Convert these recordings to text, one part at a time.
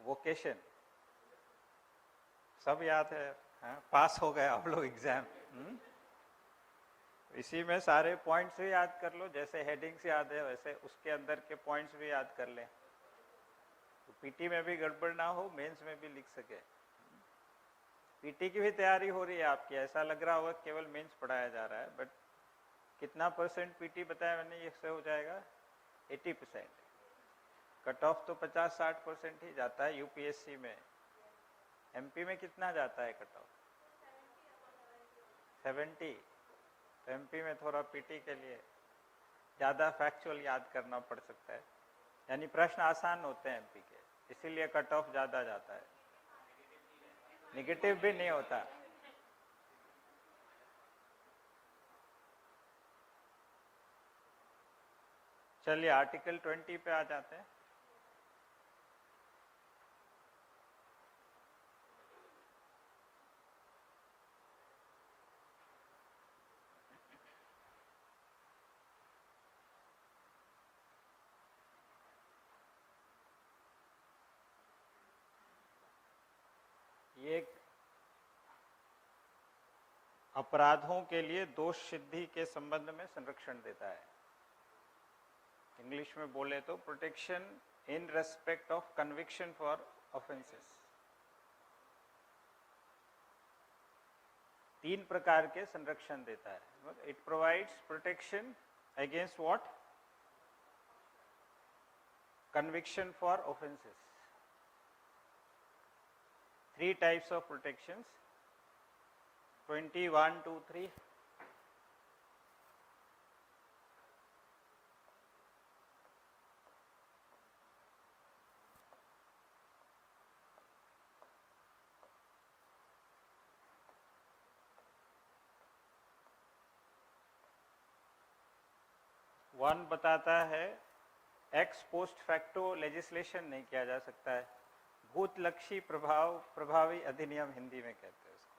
Vocation सब याद है। हाँ, पास हो गए आप लोग एग्जाम। इसी में सारे पॉइंट्स भी याद कर लो, जैसे हेडिंग्स याद है वैसे उसके अंदर के पॉइंट्स भी याद कर लें, तो पीटी में भी गड़बड़ ना हो, मेंस में भी लिख सके। पीटी की भी तैयारी हो रही है आपकी, ऐसा लग रहा होगा केवल मेंस पढ़ाया जा रहा है, बट कितना परसेंट पीटी बताया मैंने, ये से हो जाएगा 80%। कट ऑफ तो 50-60% ही जाता है यूपीएससी में। एमपी में कितना जाता है कट ऑफ? 70। तो एमपी में थोड़ा पीटी के लिए ज़्यादा फैक्चुअल याद करना पड़ सकता है, यानी प्रश्न आसान होते हैं एमपी के, इसीलिए कट ऑफ ज़्यादा जाता है। निगेटिव भी नहीं होता। चलिए आर्टिकल 20 पे आ जाते हैं। ये अपराधों के लिए दोष सिद्धि के संबंध में संरक्षण देता है। इंग्लिश में बोले तो protection in respect of conviction for offences. 3 प्रकार के संरक्षण देता है। It provides protection against what? Conviction for offences. 3 types of protections, 21, 2, 3। One बताता है एक्स पोस्ट फैक्टो लेजिस्लेशन नहीं किया जा सकता है, भूतलक्षी प्रभावी अधिनियम हिंदी में कहते हैं उसको।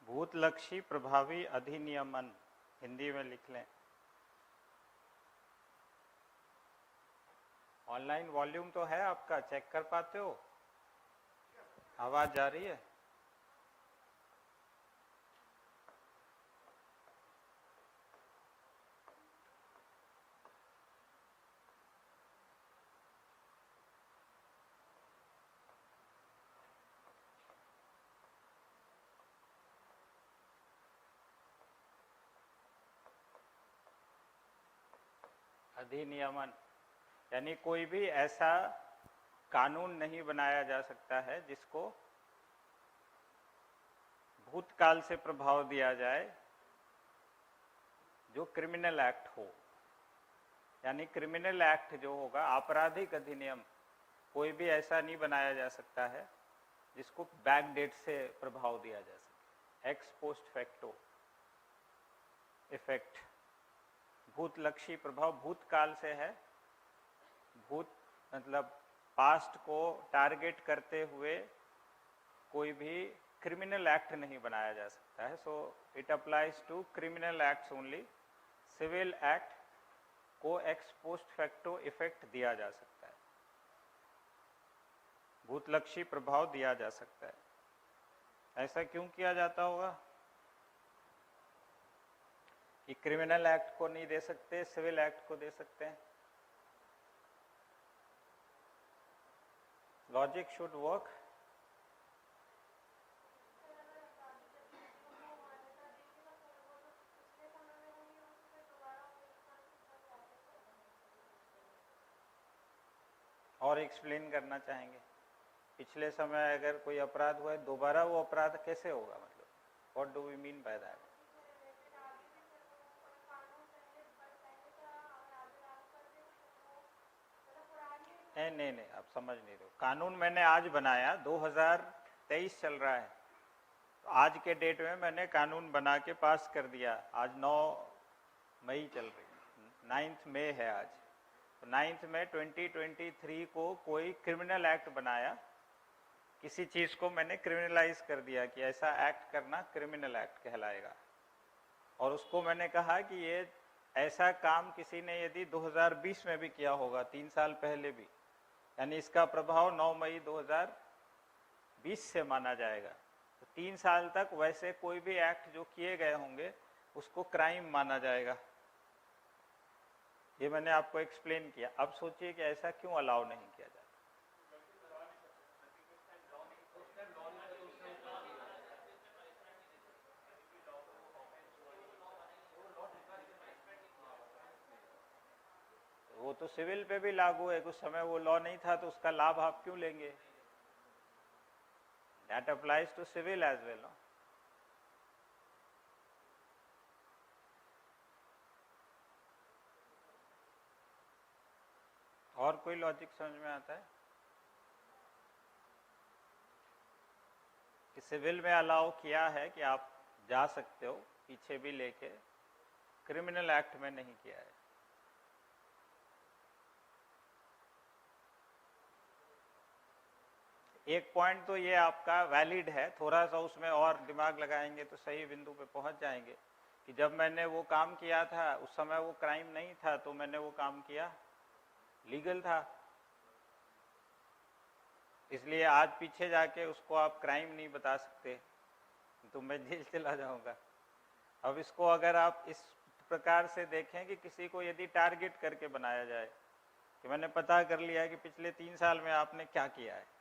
भूतलक्षी प्रभावी अधिनियमन हिंदी में लिख लें। ऑनलाइन वॉल्यूम तो है आपका, चेक कर पाते हो? आवाज जा रही है? अधिनियमन यानी कोई भी ऐसा कानून नहीं बनाया जा सकता है जिसको भूतकाल से प्रभाव दिया जाए, जो क्रिमिनल एक्ट हो। यानी क्रिमिनल एक्ट जो होगा, आपराधिक अधिनियम, कोई भी ऐसा नहीं बनाया जा सकता है जिसको बैक डेट से प्रभाव दिया जा सके। एक्स पोस्ट फैक्टो इफेक्ट, भूतलक्षी प्रभाव भूतकाल से है। भूत मतलब पास्ट को टारगेट करते हुए कोई भी क्रिमिनल एक्ट नहीं बनाया जा सकता है। So it applies to criminal acts only. Civil act को एक्स पोस्ट फैक्टो इफेक्ट दिया जा सकता है, भूतलक्षी प्रभाव दिया जा सकता है। ऐसा क्यों किया जाता होगा कि क्रिमिनल एक्ट को नहीं दे सकते, सिविल एक्ट को दे सकते हैं? Logic should work. और एक्सप्लेन करना चाहेंगे? पिछले समय अगर कोई अपराध हुआ है, दोबारा वो अपराध कैसे होगा? मतलब what do we mean by that? नहीं नहीं, आप समझ नहीं रहे हो। कानून मैंने आज बनाया, 2023 चल रहा है, तो आज के डेट में मैंने कानून बना के पास कर दिया। आज 9 मई चल रही है, 9 मई है आज। तो 9 मई 2023 को कोई क्रिमिनल एक्ट बनाया, किसी चीज को मैंने क्रिमिनलाइज कर दिया कि ऐसा एक्ट करना क्रिमिनल एक्ट कहलाएगा। और उसको मैंने कहा कि ये ऐसा काम किसी ने यदि 2020 में भी किया होगा, 3 साल पहले भी, यानी इसका प्रभाव 9 मई 2020 से माना जाएगा। तो 3 साल तक वैसे कोई भी एक्ट जो किए गए होंगे उसको क्राइम माना जाएगा। ये मैंने आपको एक्सप्लेन किया। अब सोचिए कि ऐसा क्यों अलाउ नहीं किया जाता। वो तो सिविल पे भी लागू है, कुछ समय वो लॉ नहीं था तो उसका लाभ आप क्यों लेंगे? That applies to civil as well. और कोई लॉजिक समझ में आता है कि सिविल में अलाउ किया है कि आप जा सकते हो पीछे भी लेके, क्रिमिनल एक्ट में नहीं किया है। एक पॉइंट तो ये आपका वैलिड है, थोड़ा सा उसमें और दिमाग लगाएंगे तो सही बिंदु पे पहुंच जाएंगे कि जब मैंने वो काम किया था उस समय वो क्राइम नहीं था, तो मैंने वो काम किया, लीगल था, इसलिए आज पीछे जाके उसको आप क्राइम नहीं बता सकते, तो मैं जेल चला जाऊंगा। अब इसको अगर आप इस प्रकार से देखें कि किसी को यदि टारगेट करके बनाया जाए कि मैंने पता कर लिया कि पिछले 3 साल में आपने क्या किया है,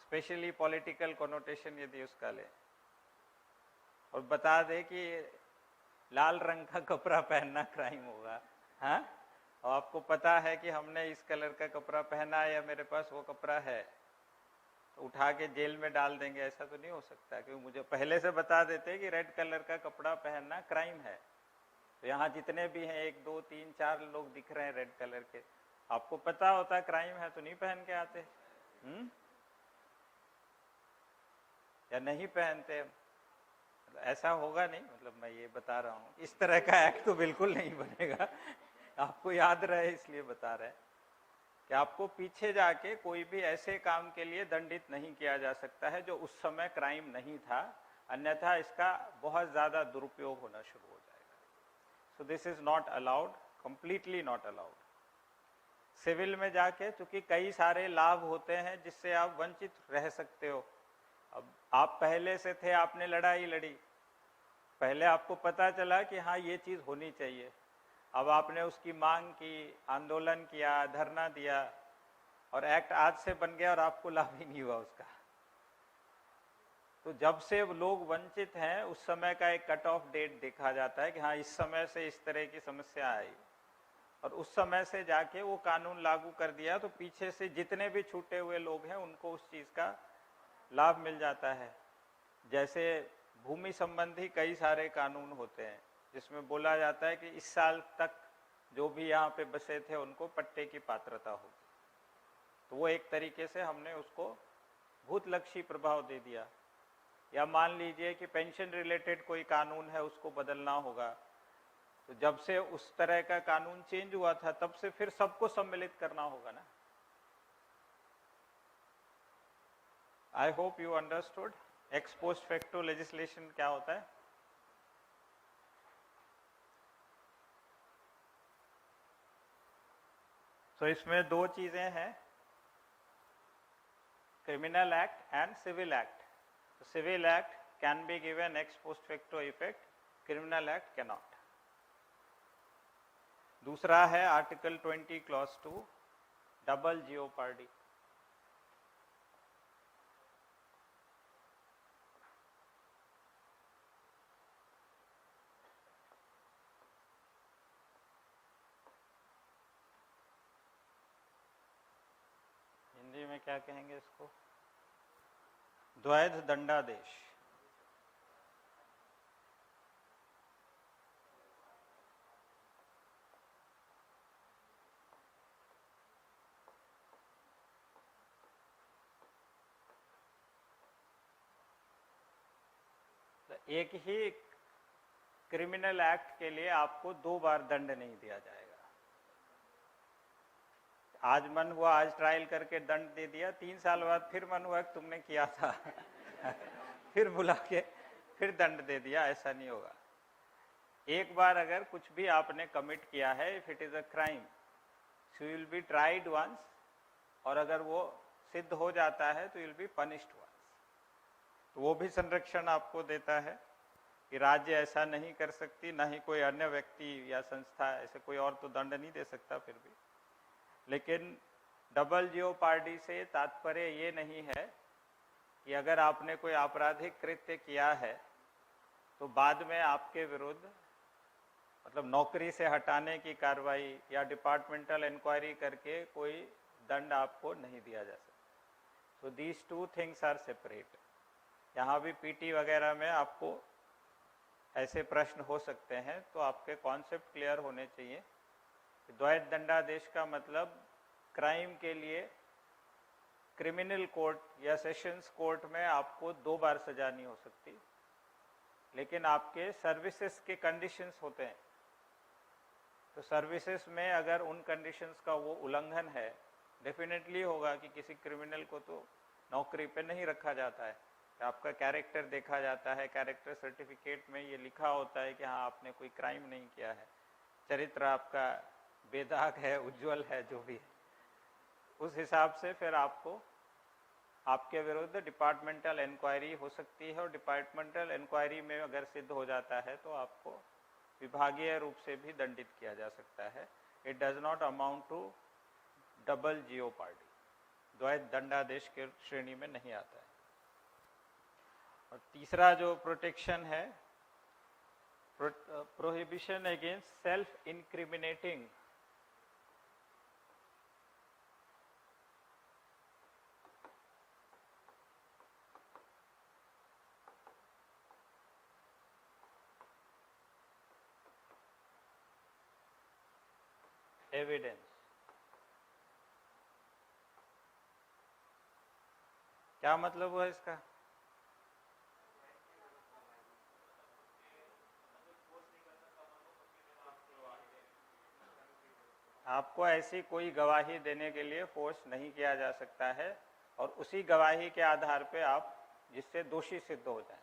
स्पेशली पॉलिटिकल कोनोटेशन यदि उसका ले, और बता दे कि लाल रंग का कपड़ा पहनना क्राइम होगा, हाँ, और आपको पता है कि हमने इस कलर का कपड़ा पहना है या मेरे पास वो कपड़ा है, तो उठा के जेल में डाल देंगे, ऐसा तो नहीं हो सकता। क्योंकि मुझे पहले से बता देते कि रेड कलर का कपड़ा पहनना क्राइम है। तो यहाँ जितने भी हैं 1 2 3 4 लोग दिख रहे हैं रेड कलर के, आपको पता होता क्राइम है तो नहीं पहन के आते, या नहीं पहनते। ऐसा होगा नहीं, मतलब मैं ये बता रहा हूँ, इस तरह का एक्ट तो बिल्कुल नहीं बनेगा। आपको याद रहे इसलिए बता रहे हैं कि आपको पीछे जाके कोई भी ऐसे काम के लिए दंडित नहीं किया जा सकता है जो उस समय क्राइम नहीं था, अन्यथा इसका बहुत ज्यादा दुरुपयोग होना शुरू हो जाएगा। So this is not allowed, completely not allowed. Civil में जाके चूंकि कई सारे लाभ होते हैं जिससे आप वंचित रह सकते हो। अब आप पहले से थे, आपने लड़ाई लड़ी, पहले आपको पता चला कि हाँ ये चीज होनी चाहिए, अब आपने उसकी मांग की, आंदोलन किया, धरना दिया, और एक्ट आज से बन गया और आपको लाभ ही नहीं हुआ उसका। तो जब से लोग वंचित हैं उस समय का एक कट ऑफ डेट देखा जाता है कि हाँ इस समय से इस तरह की समस्या आई, और उस समय से जाके वो कानून लागू कर दिया, तो पीछे से जितने भी छूटे हुए लोग हैं उनको उस चीज का लाभ मिल जाता है। जैसे भूमि संबंधी कई सारे कानून होते हैं जिसमें बोला जाता है कि इस साल तक जो भी यहाँ पे बसे थे उनको पट्टे की पात्रता होगी, तो वो एक तरीके से हमने उसको भूतलक्षी प्रभाव दे दिया। या मान लीजिए कि पेंशन रिलेटेड कोई कानून है, उसको बदलना होगा, तो जब से उस तरह का कानून चेंज हुआ था तब से फिर सबको सम्मिलित करना होगा ना। I hope you understood ex post facto legislation क्या होता है। तो इसमें 2 चीजें हैं, criminal act and civil act. Civil act can be given ex post facto effect, criminal act can not. दूसरा है article 20 clause 2, double jeopardy. Hindi में क्या कहेंगे इसको? द्वैध दंडादेश। एक ही क्रिमिनल एक्ट के लिए आपको 2 बार दंड नहीं दिया जाएगा। आज मन हुआ, आज ट्रायल करके दंड दे दिया, 3 साल बाद फिर मन हुआ कि तुमने किया था फिर बुला के फिर दंड दे दिया, ऐसा नहीं होगा। एक बार अगर कुछ भी आपने कमिट किया है, if it is a crime, so you will be tried once, और अगर वो सिद्ध हो जाता है तो you will be punished once. तो वो भी संरक्षण आपको देता है कि राज्य ऐसा नहीं कर सकती, ना ही कोई अन्य व्यक्ति या संस्था, ऐसे कोई और तो दंड नहीं दे सकता फिर भी। लेकिन डबल जियोपार्डी से तात्पर्य ये नहीं है कि अगर आपने कोई आपराधिक कृत्य किया है तो बाद में आपके विरुद्ध मतलब नौकरी से हटाने की कार्रवाई या डिपार्टमेंटल इंक्वायरी करके कोई दंड आपको नहीं दिया जा सकता। So these two things are separate. यहाँ भी पीटी वगैरह में आपको ऐसे प्रश्न हो सकते हैं, तो आपके कॉन्सेप्ट क्लियर होने चाहिए। द्वैत दंडादेश का मतलब क्राइम के लिए क्रिमिनल कोर्ट या सेशंस कोर्ट में आपको 2 बार सजा नहीं हो सकती, लेकिन आपके सर्विसेज के कंडीशंस होते हैं। तो सर्विसेज में अगर उन कंडीशंस का वो उल्लंघन है, डेफिनेटली होगा कि किसी क्रिमिनल को तो नौकरी पे नहीं रखा जाता है, आपका कैरेक्टर देखा जाता है, कैरेक्टर सर्टिफिकेट में ये लिखा होता है कि हाँ आपने कोई क्राइम नहीं किया है, चरित्र आपका बेदाग है, उज्जवल है, जो भी है, उस हिसाब से फिर आपको आपके विरुद्ध डिपार्टमेंटल इंक्वायरी हो सकती है, और डिपार्टमेंटल इंक्वायरी में अगर सिद्ध हो जाता है तो आपको विभागीय रूप से भी दंडित किया जा सकता है। It does not amount to double jeopardy, द्वैत दंडादेश के श्रेणी में नहीं आता है। और तीसरा जो प्रोटेक्शन है, prohibition against self incriminating evidence. क्या मतलब हुआ इसका? आपको ऐसी कोई गवाही देने के लिए फोर्स नहीं किया जा सकता है, और उसी गवाही के आधार पे आप जिससे दोषी सिद्ध हो जाए।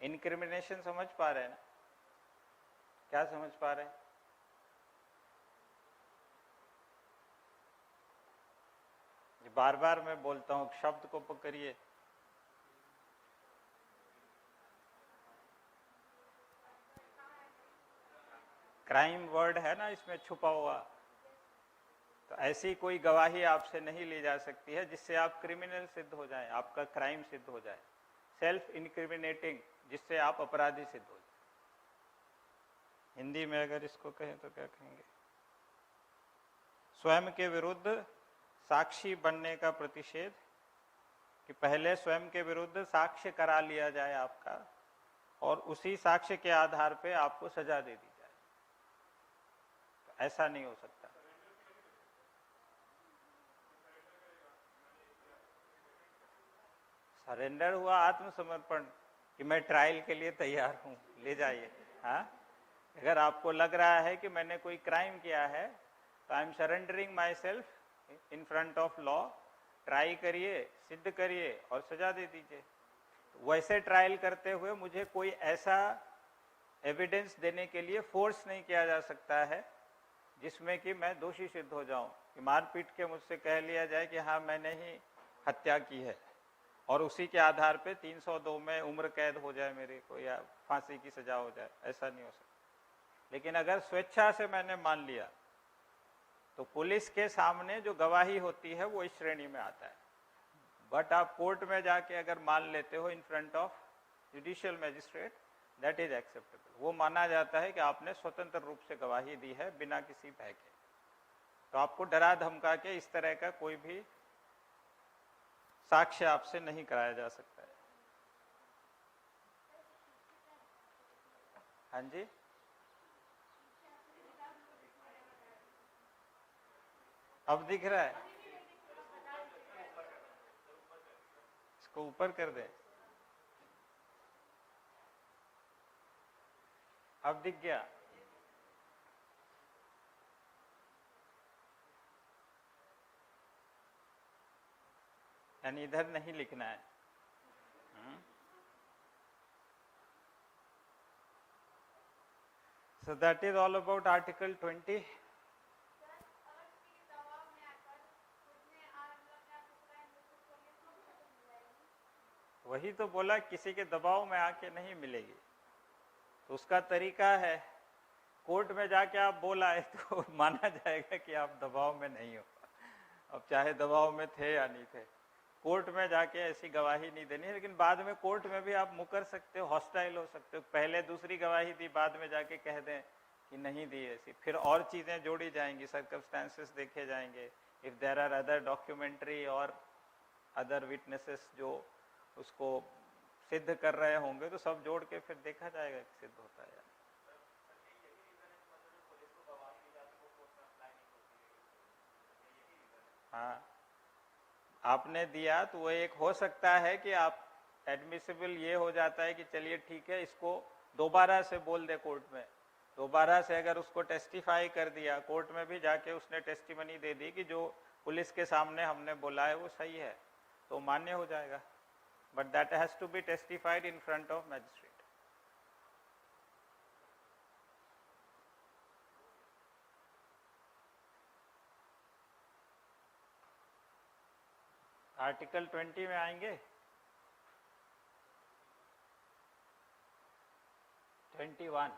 इनक्रिमिनेशन समझ पा रहे हैं ना? क्या समझ पा रहे हैं? बार बार मैं बोलता हूं, शब्द को पकड़िए। क्राइम वर्ड है ना इसमें छुपा हुआ, तो ऐसी कोई गवाही आपसे नहीं ली जा सकती है जिससे आप क्रिमिनल सिद्ध हो जाएं, आपका क्राइम सिद्ध हो जाए। सेल्फ इनक्रिमिनेटिंग, जिससे आप अपराधी सिद्ध हो जाए। हिंदी में अगर इसको कहें तो क्या कहेंगे? स्वयं के विरुद्ध साक्षी बनने का प्रतिषेध, कि पहले स्वयं के विरुद्ध साक्ष्य करा लिया जाए आपका, और उसी साक्ष्य के आधार पे आपको सजा दे दी जाए। तो ऐसा नहीं हो सकता। सरेंडर हुआ आत्मसमर्पण, कि मैं ट्रायल के लिए तैयार हूं, ले जाइए। हाँ, अगर आपको लग रहा है कि मैंने कोई क्राइम किया है तो I am surrendering my self in front of law, try करिए, सिद्ध करिए और सजा दे दीजिए। वैसे ट्रायल करते हुए मुझे कोई ऐसा एविडेंस देने के लिए फोर्स नहीं किया जा सकता है जिसमें कि मैं दोषी सिद्ध हो जाऊं, कि मारपीट के मुझसे कह लिया जाए कि हाँ मैंने ही हत्या की है, और उसी के आधार पे 302 में उम्र कैद हो जाए मेरे को, या फांसी की सजा हो जाए। ऐसा नहीं हो सकता। लेकिन अगर स्वेच्छा से मैंने मान लिया तो पुलिस के सामने जो गवाही होती है वो इस श्रेणी में आता है। बट आप कोर्ट में जाके अगर मान लेते हो इन front of judicial magistrate, that is acceptable. वो माना जाता है कि आपने स्वतंत्र रूप से गवाही दी है बिना किसी भय के। तो आपको डरा धमका के इस तरह का कोई भी साक्ष्य आपसे नहीं कराया जा सकता है। हाँ जी, अब दिख रहा है? इसको ऊपर कर दें। अब दिख गया? यानी इधर नहीं लिखना है। So that is all about Article 20. वही तो बोला, किसी के दबाव में आके नहीं मिलेगी, तो उसका तरीका है, कोर्ट में जाके आप बोल आए तो माना जाएगा कि आप दबाव में नहीं हो। अब चाहे दबाव में थे या नहीं थे, कोर्ट में जाके ऐसी गवाही नहीं देनी है। लेकिन बाद में कोर्ट में भी आप मुकर सकते हो, हॉस्टाइल हो सकते हो। पहले दूसरी गवाही दी, बाद में जाके कह दें कि नहीं दी ऐसी, फिर और चीज़ें जोड़ी जाएंगी, सर्कमस्टेंसेस देखे जाएंगे। If there are other documentary और अदर विटनेसेस जो उसको सिद्ध कर रहे होंगे, तो सब जोड़ के फिर देखा जाएगा कि सिद्ध होता है। हाँ, आपने दिया तो वो एक हो सकता है कि आप एडमिसिबल ये हो जाता है कि चलिए ठीक है, इसको दोबारा से बोल दे कोर्ट में। दोबारा से अगर उसको टेस्टिफाई कर दिया, कोर्ट में भी जाके उसने टेस्टिमनी दे दी कि जो पुलिस के सामने हमने बोला है वो सही है, तो मान्य हो जाएगा। But that has to be testified in front of magistrate. Article 20 में आएंगे। 21